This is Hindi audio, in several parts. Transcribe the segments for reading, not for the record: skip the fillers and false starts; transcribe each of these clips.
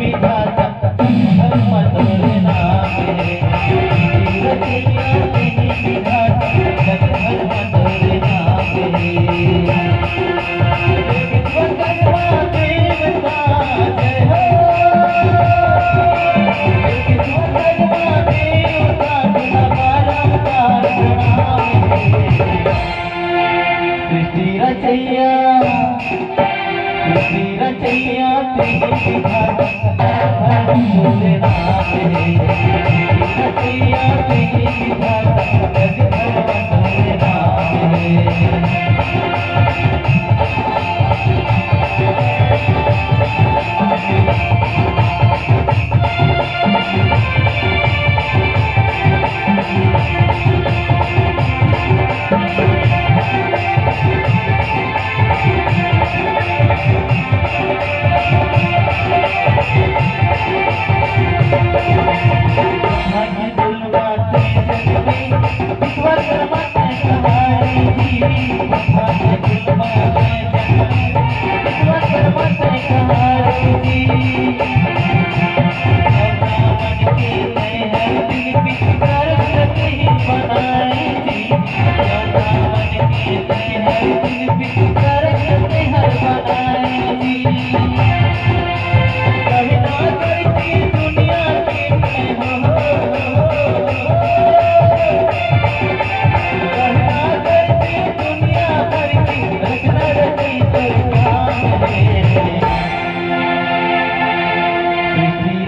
विधाता धर्म तोरे नामे रचैया तेरी विधाता धर्म तोरे नामे विश्वकर्मा देवता जय हो विश्वकर्मा देवता तुम्हारा सृष्टि रचैया तेरी विधाता धर्म तोरे नामे रचैया तेरी विधाता धर्म तोरे नामे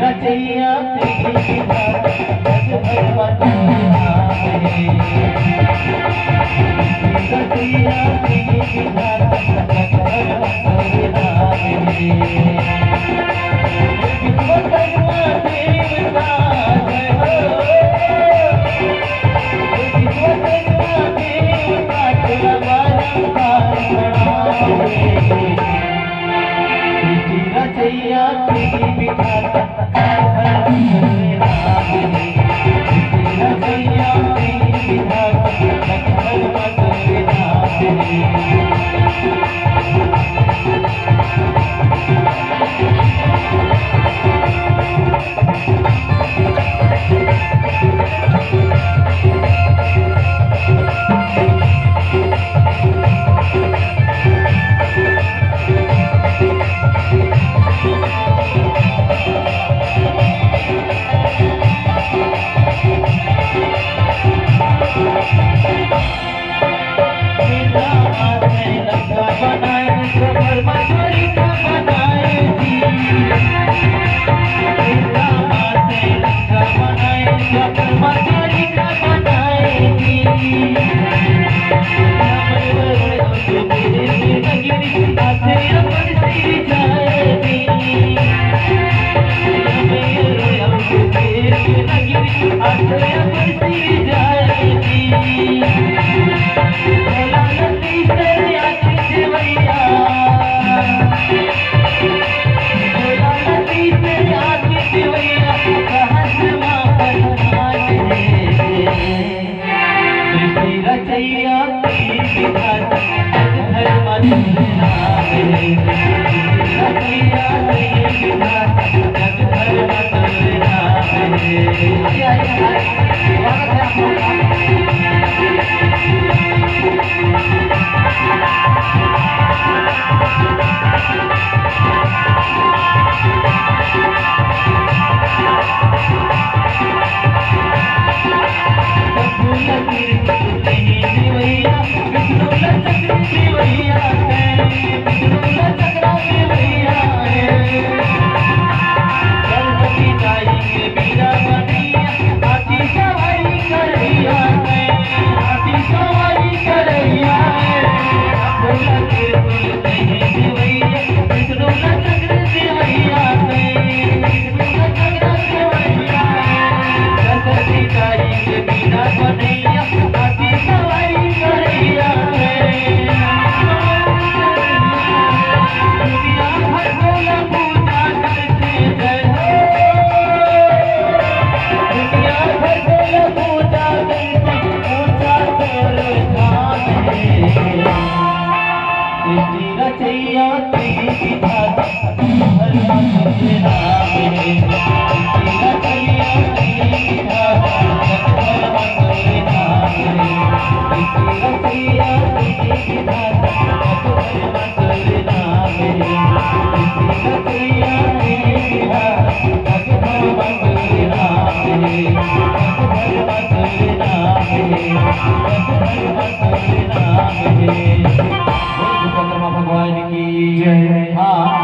रचैया तेरी विधाता धर्म तोरे नामे रचैया तेरी विधाता धर्म तोरे नामे विश्वकर्मा देवता जय हो विश्वकर्मा देवता तुम्हारा सृष्टि रचैया तेरी विधाता धर्म तोरे नामे रचैया तेरी विधाता धर्म तोरे नामे रचैया तेरी विधाता हर तेरे नाम है। रचैया तेरी विधाता हर तेरे नाम है। रचैया तेरी विधाता हर तेरे नाम है। रचैया तेरी विधाता हर तेरे नाम है। हर तेरे नाम है। हर तेरे नाम है।